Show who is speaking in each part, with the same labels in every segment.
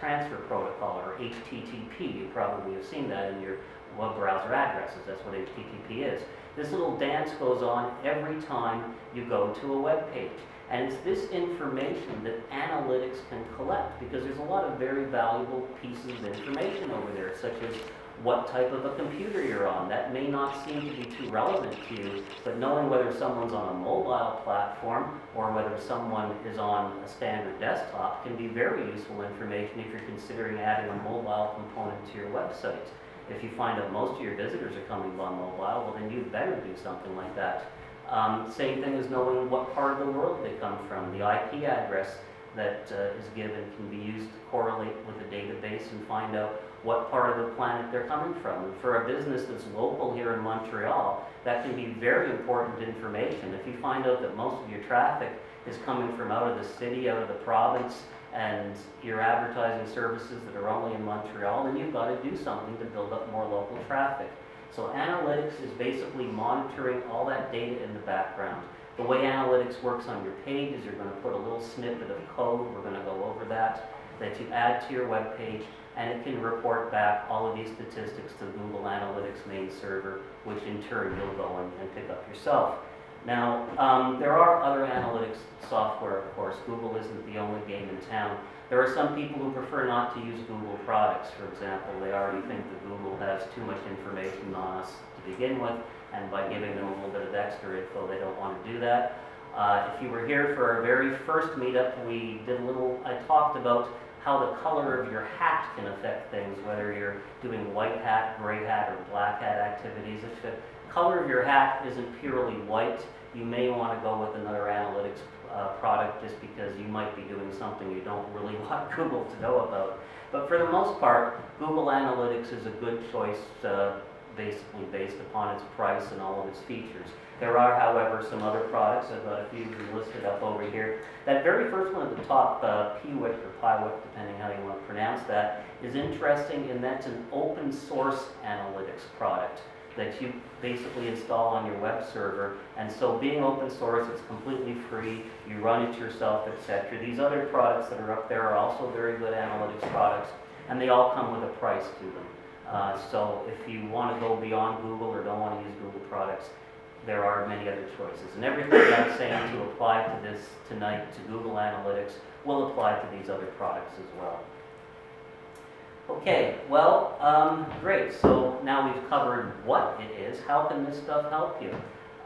Speaker 1: transfer protocol, or HTTP. You probably have seen that in your web browser addresses. That's what HTTP is. This little dance goes on every time you go to a web page. And it's this information that analytics can collect, because there's a lot of very valuable pieces of information over there, such as what type of a computer you're on. That may not seem to be too relevant to you, but knowing whether someone's on a mobile platform or whether someone is on a standard desktop can be very useful information if you're considering adding a mobile component to your website. If you find out most of your visitors are coming on mobile, well then you'd better do something like that. Same thing as knowing what part of the world they come from. The IP address that is given can be used to correlate with the database and find out what part of the planet they're coming from. And for a business that's local here in Montreal, that can be very important information. If you find out that most of your traffic is coming from out of the city, out of the province, and you're advertising services that are only in Montreal, then you've got to do something to build up more local traffic. So analytics is basically monitoring all that data in the background. The way analytics works on your page is you're going to put a little snippet of code, we're going to go over that you add to your web page, and it can report back all of these statistics to Google Analytics main server, which in turn you'll go and pick up yourself. Now, there are other analytics software, of course. Google isn't the only game in town. There are some people who prefer not to use Google products, for example. They already think that Google has too much information on us to begin with, and by giving them a little bit of extra info, they don't want to do that. If you were here for our very first meetup, I talked about how the color of your hat can affect things, whether you're doing white hat, gray hat, or black hat activities. If the color of your hat isn't purely white, you may want to go with another analytics product just because you might be doing something you don't really want Google to know about. But for the most part, Google Analytics is a good choice basically based upon its price and all of its features. There are, however, some other products. I've got a few listed up over here. That very first one at the top, Piwik or Piwik, depending how you want to pronounce that, is interesting in that it's an open source analytics product that you basically install on your web server. And so being open source, it's completely free. You run it yourself, etc. These other products that are up there are also very good analytics products, and they all come with a price to them. So if you want to go beyond Google or don't want to use Google products, there are many other choices. And everything that I'm saying to apply to this tonight, to Google Analytics, will apply to these other products as well. Okay, well, great. So now we've covered what it is. How can this stuff help you?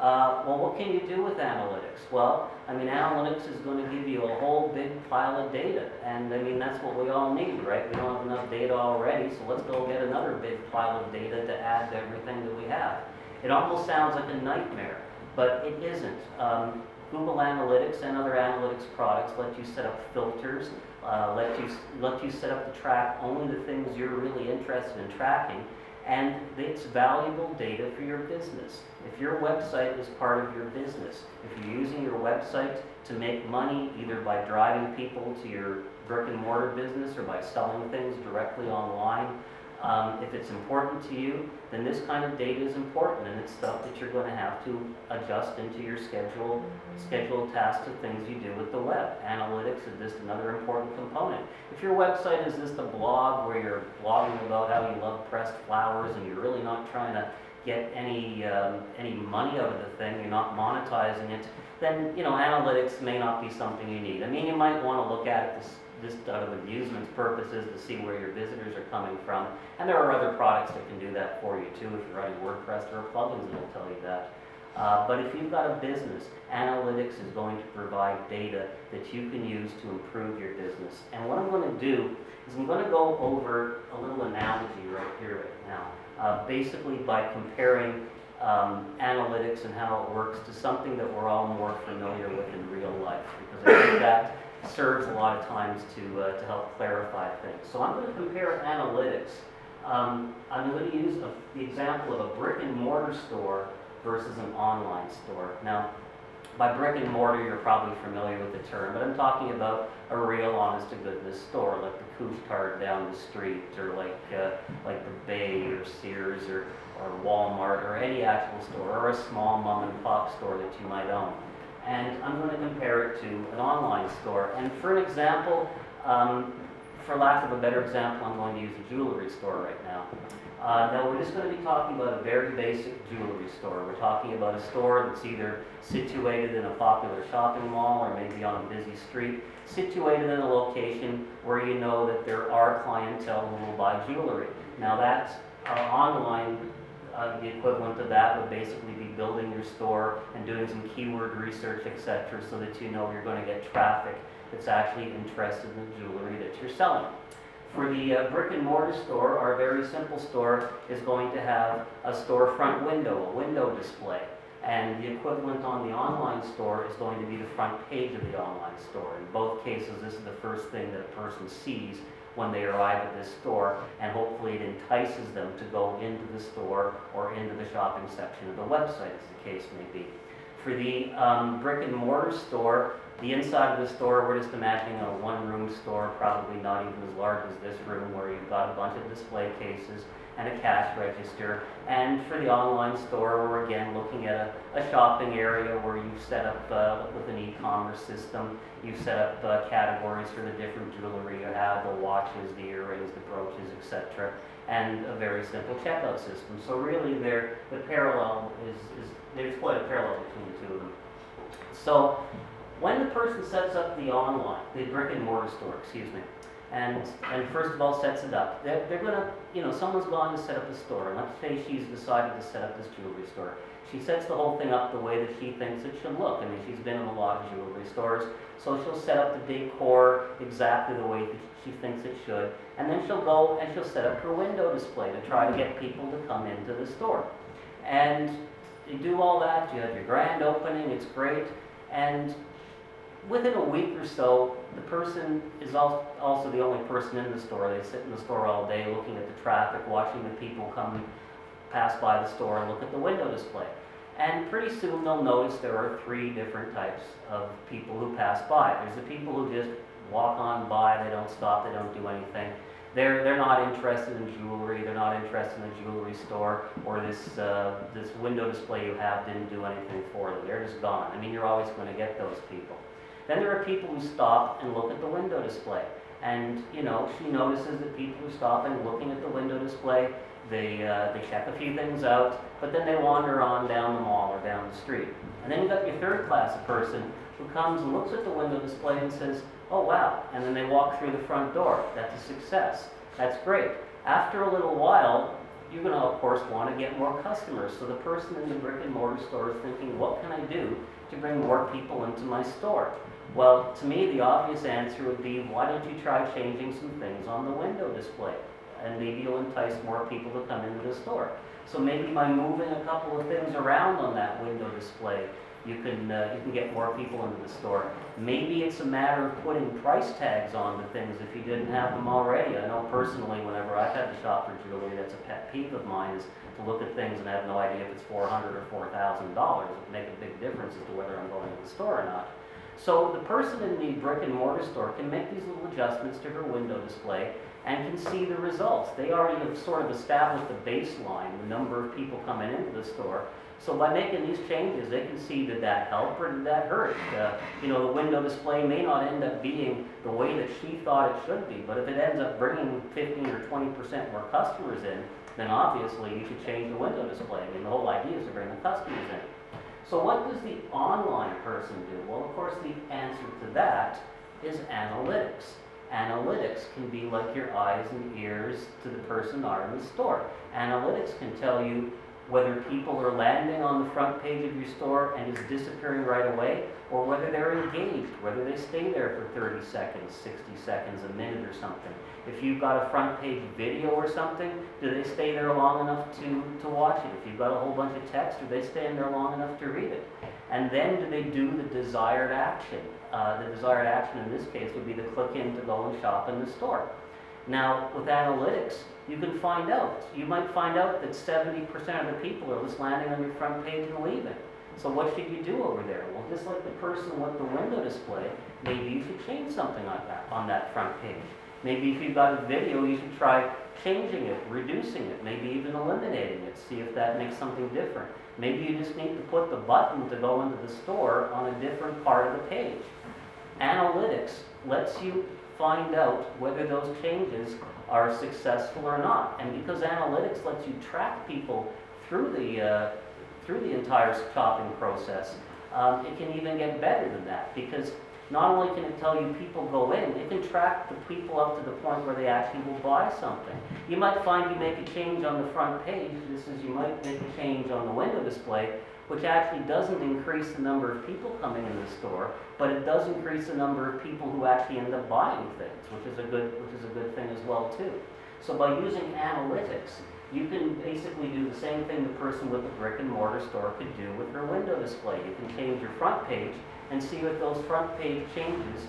Speaker 1: Well, what can you do with analytics? Well, I mean, analytics is going to give you a whole big pile of data. And I mean, that's what we all need, right? We don't have enough data already, so let's go get another big pile of data to add to everything that we have. It almost sounds like a nightmare, but it isn't. Google Analytics and other analytics products let you set up filters, let you set up to track only the things you're really interested in tracking, and it's valuable data for your business. If your website is part of your business, if you're using your website to make money either by driving people to your brick and mortar business or by selling things directly online, if it's important to you, then this kind of data is important, and it's stuff that you're going to have to adjust into your scheduled tasks of things you do with the web. Analytics is just another important component. If your website is just a blog where you're blogging about how you love pressed flowers and you're really not trying to get any money out of the thing, you're not monetizing it, then analytics may not be something you need. I mean, you might want to look at it just out of amusement purposes to see where your visitors are coming from. And there are other products that can do that for you too. If you're writing WordPress, there are plugins that will tell you that. But if you've got a business, analytics is going to provide data that you can use to improve your business. And what I'm going to do is I'm going to go over a little analogy right here, right now. Basically by comparing analytics and how it works to something that we're all more familiar with in real life, because I think that serves a lot of times to help clarify things. So I'm going to compare analytics. I'm going to use the example of a brick and mortar store versus an online store. Now, by brick and mortar, you're probably familiar with the term, but I'm talking about a real honest-to-goodness store, like the Couche-Tard down the street, or like the Bay, or Sears, or Walmart, or any actual store, or a small mom-and-pop store that you might own. And I'm going to compare it to an online store. And for an example, for lack of a better example, I'm going to use a jewelry store right now. Now we're just going to be talking about a very basic jewelry store. We're talking about a store that's either situated in a popular shopping mall or maybe on a busy street, situated in a location where you know that there are clientele who will buy jewelry. Now that's online. The equivalent of that would basically be building your store and doing some keyword research, etc., so that you know you're going to get traffic that's actually interested in the jewelry that you're selling. For the brick and mortar store, our very simple store is going to have a storefront window, a window display. And the equivalent on the online store is going to be the front page of the online store. In both cases, this is the first thing that a person sees when they arrive at this store, and hopefully it entices them to go into the store or into the shopping section of the website, as the case may be. For the brick and mortar store, the inside of the store, we're just imagining a one-room store, probably not even as large as this room, where you've got a bunch of display cases and a cash register. And for the online store, we're again looking at a shopping area where you've set up with an e-commerce system. You've set up categories for the different jewelry you have, the watches, the earrings, the brooches, etc., and a very simple checkout system. So really, there's quite a parallel between the two of them. So when the person sets up the brick and mortar store, and first of all sets it up, they're gonna, someone's gone to set up a store, and let's say she's decided to set up this jewelry store. She sets the whole thing up the way that she thinks it should look. I mean, she's been in a lot of jewelry stores, so she'll set up the decor exactly the way that she thinks it should, and then she'll go and she'll set up her window display to try to get people to come into the store. And you do all that, you have your grand opening, it's great, and within a week or so, the person is also the only person in the store. They sit in the store all day looking at the traffic, watching the people come pass by the store and look at the window display. And pretty soon they'll notice there are three different types of people who pass by. There's the people who just walk on by, they don't stop, they don't do anything. They're not interested in jewelry, they're not interested in the jewelry store, or this window display you have didn't do anything for them. They're just gone. I mean, you're always going to get those people. Then there are people who stop and look at the window display. And, she notices that people who stop and looking at the window display, they check a few things out, but then they wander on down the mall or down the street. And then you've got your third class of person who comes and looks at the window display and says, oh wow, and then they walk through the front door. That's a success. That's great. After a little while, you're going to, of course, want to get more customers. So the person in the brick and mortar store is thinking, what can I do to bring more people into my store? Well, to me, the obvious answer would be, why don't you try changing some things on the window display? And maybe you'll entice more people to come into the store. So maybe by moving a couple of things around on that window display, you can get more people into the store. Maybe it's a matter of putting price tags on the things if you didn't have them already. I know personally, whenever I've had to shop for jewelry, that's a pet peeve of mine, is to look at things and have no idea if it's $400 or $4,000. It would make a big difference as to whether I'm going to the store or not. So the person in the brick and mortar store can make these little adjustments to her window display and can see the results. They already have sort of established the baseline, the number of people coming into the store. So by making these changes, they can see, did that help or did that hurt? The window display may not end up being the way that she thought it should be, but if it ends up bringing 15 or 20% more customers in, then obviously you should change the window display. I mean, the whole idea is to bring the customers in. So what does the online person do? Well, of course, the answer to that is analytics. Analytics can be like your eyes and ears to the person out in the store. Analytics can tell you whether people are landing on the front page of your store and is disappearing right away, or whether they're engaged, whether they stay there for 30 seconds, 60 seconds, a minute or something. If you've got a front page video or something, do they stay there long enough to watch it? If you've got a whole bunch of text, do they stay in there long enough to read it? And then do they do the desired action? The desired action in this case would be to click in to go and shop in the store. Now, with analytics, you can find out. You might find out that 70% of the people are just landing on your front page and leaving. So what should you do over there? Well, just like the person with the window display, maybe you should change something on that front page. Maybe if you've got a video, you should try changing it, reducing it, maybe even eliminating it, see if that makes something different. Maybe you just need to put the button to go into the store on a different part of the page. Analytics lets you find out whether those changes are successful or not. And because analytics lets you track people through the entire shopping process, it can even get better than that, because not only can it tell you people go in, it can track the people up to the point where they actually will buy something. You might find you make a change on the front page. This is, you might make a change on the window display, which actually doesn't increase the number of people coming in the store, but it does increase the number of people who actually end up buying things, which is a good thing as well too. So by using analytics, you can basically do the same thing the person with the brick and mortar store could do with her window display. You can change your front page and see if those front page changes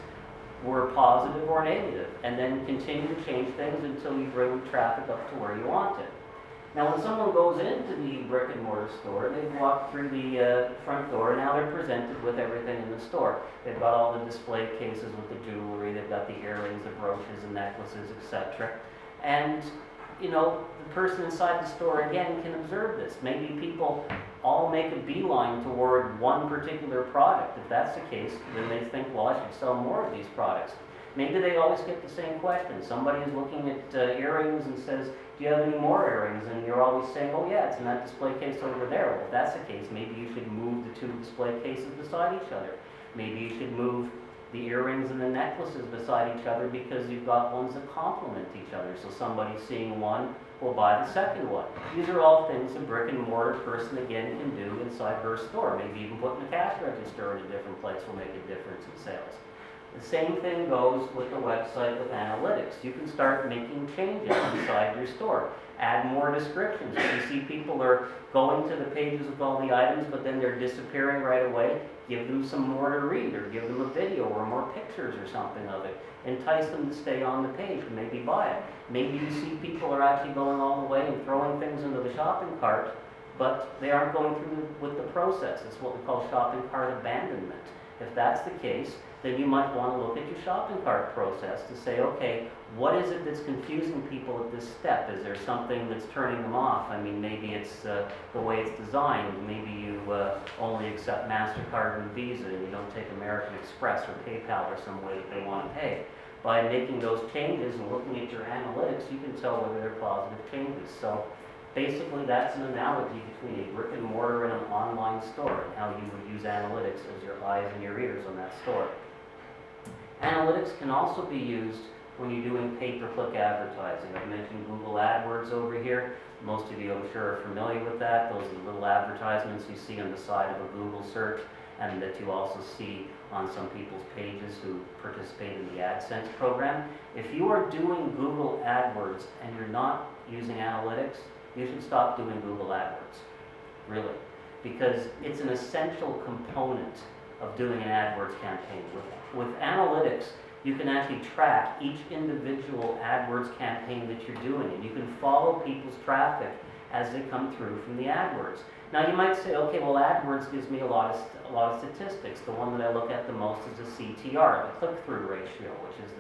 Speaker 1: were positive or negative, and then continue to change things until you bring traffic up to where you want it. Now when someone goes into the brick and mortar store, they've walked through the front door, and now they're presented with everything in the store. They've got all the display cases with the jewelry, they've got the earrings, the brooches, and necklaces, etc. And you know, the person inside the store again can observe this. Maybe people all make a beeline toward one particular product. If that's the case, then they think, well, I should sell more of these products. Maybe they always get the same question. Somebody is looking at earrings and says, do you have any more earrings? And you're always saying, oh yeah, it's in that display case over there. Well, if that's the case, maybe you should move the two display cases beside each other. Maybe you should move the earrings and the necklaces beside each other, because you've got ones that complement each other. So somebody seeing one will buy the second one. These are all things a brick and mortar person again can do inside her store. Maybe even putting the cash register in a different place will make a difference in sales. The same thing goes with the website with analytics. You can start making changes inside your store. Add more descriptions. If you see people are going to the pages with all the items, but then they're disappearing right away, give them some more to read, or give them a video or more pictures or something of it. Entice them to stay on the page and maybe buy it. Maybe you see people are actually going all the way and throwing things into the shopping cart, but they aren't going through with the process. It's what we call shopping cart abandonment. If that's the case, then you might want to look at your shopping cart process to say, okay, what is it that's confusing people at this step? Is there something that's turning them off? I mean, maybe it's the way it's designed. Maybe you only accept MasterCard and Visa, and you don't take American Express or PayPal or some way that they want to pay. By making those changes and looking at your analytics, you can tell whether they're positive changes. So basically, that's an analogy between a brick and mortar and an online store, and how you would use analytics as your eyes and your ears on that store. Analytics can also be used when you're doing pay-per-click advertising. I've mentioned Google AdWords over here. Most of you, I'm sure, are familiar with that. Those are the little advertisements you see on the side of a Google search, and that you also see on some people's pages who participate in the AdSense program. If you are doing Google AdWords and you're not using analytics, you should stop doing Google AdWords, really, because it's an essential component of doing an AdWords campaign. With analytics, you can actually track each individual AdWords campaign that you're doing, and you can follow people's traffic as they come through from the AdWords. Now you might say, okay, well AdWords gives me a lot of statistics. The one that I look at the most is the CTR, the click-through ratio, which is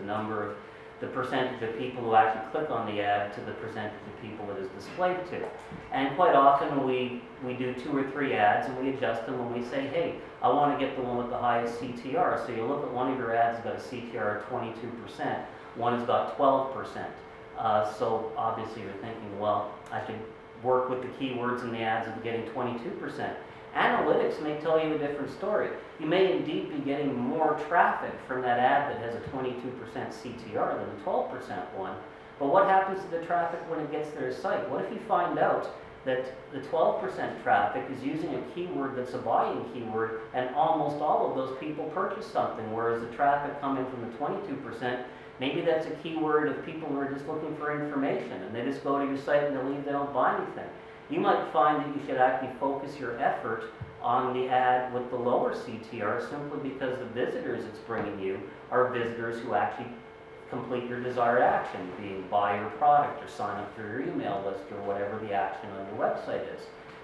Speaker 1: the percentage of people who actually click on the ad to the percentage of people it is displayed to. And quite often we do 2 or 3 ads and we adjust them when we say, hey, I want to get the one with the highest CTR. So you look at one of your ads that's got a CTR of 22%, one has got 12%. So obviously you're thinking, well, I should work with the keywords in the ads of getting 22%. Analytics may tell you a different story. You may indeed be getting more traffic from that ad that has a 22% CTR than a 12% one. But what happens to the traffic when it gets to their site? What if you find out that the 12% traffic is using a keyword that's a buying keyword, and almost all of those people purchase something, whereas the traffic coming from the 22%, maybe that's a keyword of people who are just looking for information, and they just go to your site and they leave, they don't buy anything. You might find that you should actually focus your effort on the ad with the lower CTR, simply because the visitors it's bringing you are visitors who actually complete your desired action, being buy your product or sign up for your email list or whatever the action on your website is.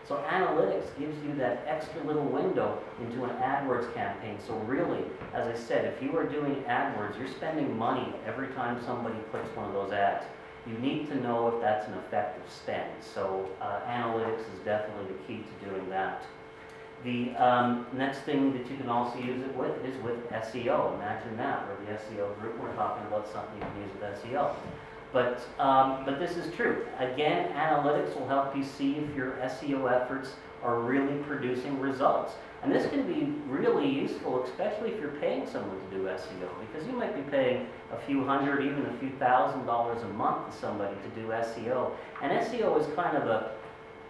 Speaker 1: So analytics gives you that extra little window into an AdWords campaign. So really, as I said, if you are doing AdWords, you're spending money every time somebody clicks one of those ads. You need to know if that's an effective spend. So analytics is definitely the key to doing that. The next thing that you can also use it with is with SEO. Imagine that, or the SEO group, we're talking about something you can use with SEO. But this is true. Again, analytics will help you see if your SEO efforts are really producing results. And this can be really useful, especially if you're paying someone to do SEO, because you might be paying a few hundred, even a few $1,000s a month to somebody to do SEO. And SEO is kind of a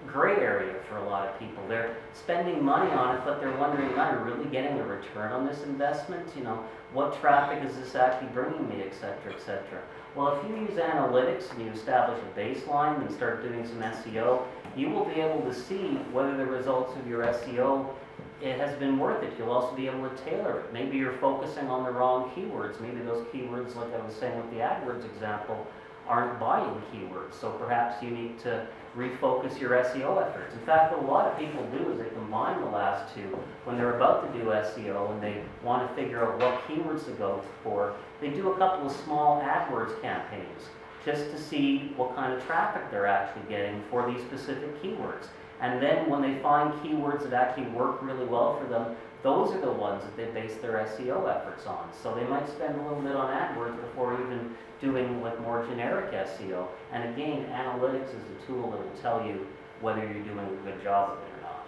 Speaker 1: gray area for a lot of people. They're spending money on it, but they're wondering, am I really getting a return on this investment? You know, what traffic is this actually bringing me, et cetera, et cetera. Well, if you use analytics and you establish a baseline and start doing some SEO, you will be able to see whether the results of your SEO it has been worth it. You'll also be able to tailor it. Maybe you're focusing on the wrong keywords. Maybe those keywords, like I was saying with the AdWords example, aren't buying keywords. So perhaps you need to refocus your SEO efforts. In fact, what a lot of people do is they combine the last two. When they're about to do SEO and they want to figure out what keywords to go for, they do a couple of small AdWords campaigns just to see what kind of traffic they're actually getting for these specific keywords. And then when they find keywords that actually work really well for them, those are the ones that they base their SEO efforts on. So they might spend a little bit on AdWords before even doing like more generic SEO. And again, analytics is a tool that will tell you whether you're doing a good job of it or not.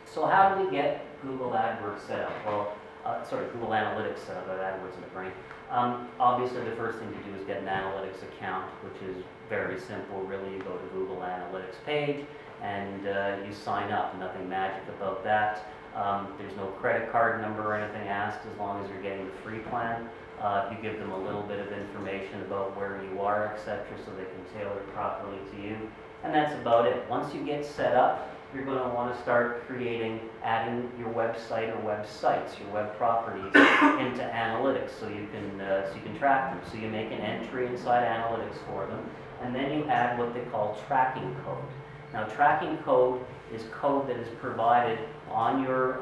Speaker 1: So how do we get Google AdWords set up? Well, Google Analytics set up. I have AdWords in the brain. Obviously, the first thing to do is get an analytics account, which is very simple. Really, you go to Google Analytics page and you sign up. Nothing magic about that. There's no credit card number or anything asked as long as you're getting the free plan. You give them a little bit of information about where you are, etc., so they can tailor it properly to you. And that's about it. Once you get set up, you're going to want to start adding your website or websites, your web properties into analytics so you can track them. So you make an entry inside analytics for them, and then you add what they call tracking code. Now, tracking code is code that is provided on your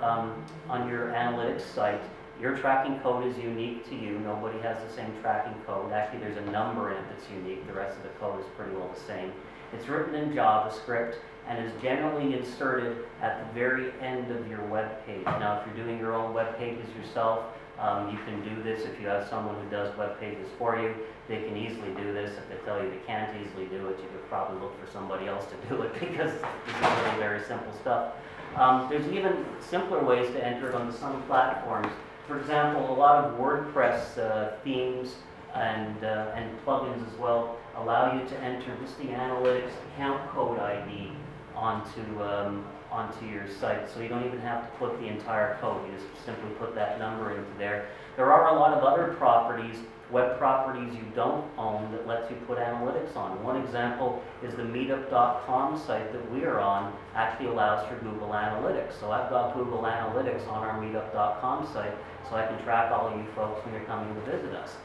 Speaker 1: analytics site. Your tracking code is unique to you. Nobody has the same tracking code. Actually, there's a number in it that's unique. The rest of the code is pretty well the same. It's written in JavaScript and is generally inserted at the very end of your web page. Now, if you're doing your own web pages yourself, you can do this. If you have someone who does web pages for you, they can easily do this. If they tell you they can't easily do it, you could probably look for somebody else to do it because this is really very simple stuff. There's even simpler ways to enter it on some platforms. For example, a lot of WordPress themes and plugins as well allow you to enter just the analytics account code ID onto your site. So you don't even have to put the entire code. You just simply put that number into there. There are a lot of other properties, web properties you don't own that lets you put analytics on. One example is the Meetup.com site that we are on actually allows for Google Analytics. So I've got Google Analytics on our Meetup.com site so I can track all of you folks when you're coming to visit us.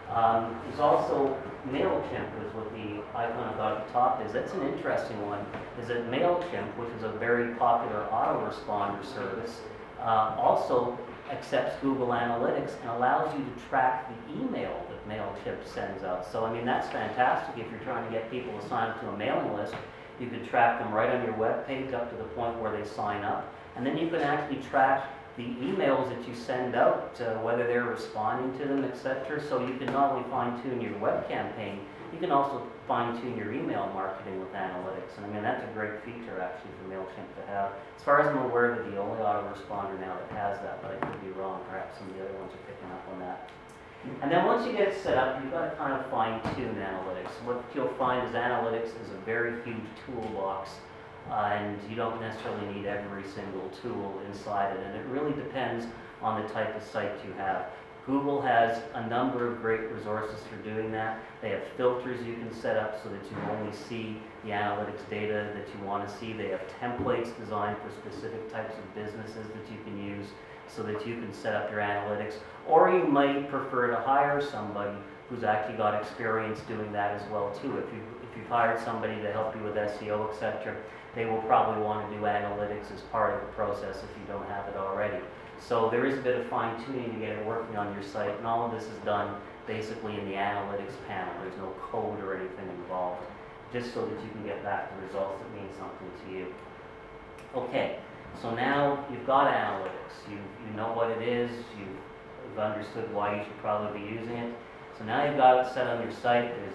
Speaker 1: There's also MailChimp is what the icon I've got at the top is. That's an interesting one, is that MailChimp, which is a very popular autoresponder service, also accepts Google Analytics and allows you to track the email that MailChimp sends out. So, I mean, that's fantastic if you're trying to get people to sign up to a mailing list. You can track them right on your web page up to the point where they sign up. And then you can actually track the emails that you send out, whether they're responding to them, etc. So you can not only fine-tune your web campaign, you can also fine-tune your email marketing with analytics. And I mean, that's a great feature actually for MailChimp to have. As far as I'm aware, they're the only autoresponder now that has that, but I could be wrong. Perhaps some of the other ones are picking up on that. And then once you get it set up, you've got to kind of fine-tune analytics. What you'll find is analytics is a very huge toolbox. And you don't necessarily need every single tool inside it, and it really depends on the type of site you have. Google has a number of great resources for doing that. They have filters you can set up so that you only see the analytics data that you want to see. They have templates designed for specific types of businesses that you can use so that you can set up your analytics. Or you might prefer to hire somebody who's actually got experience doing that as well too. If you've hired somebody to help you with SEO, etc., they will probably want to do analytics as part of the process if you don't have it already. So there is a bit of fine-tuning to get it working on your site, and all of this is done basically in the analytics panel. There's no code or anything involved, just so that you can get back the results that mean something to you. Okay, So now you've got analytics, you know what it is, you've understood why you should probably be using it. So now you've got it set on your site, there's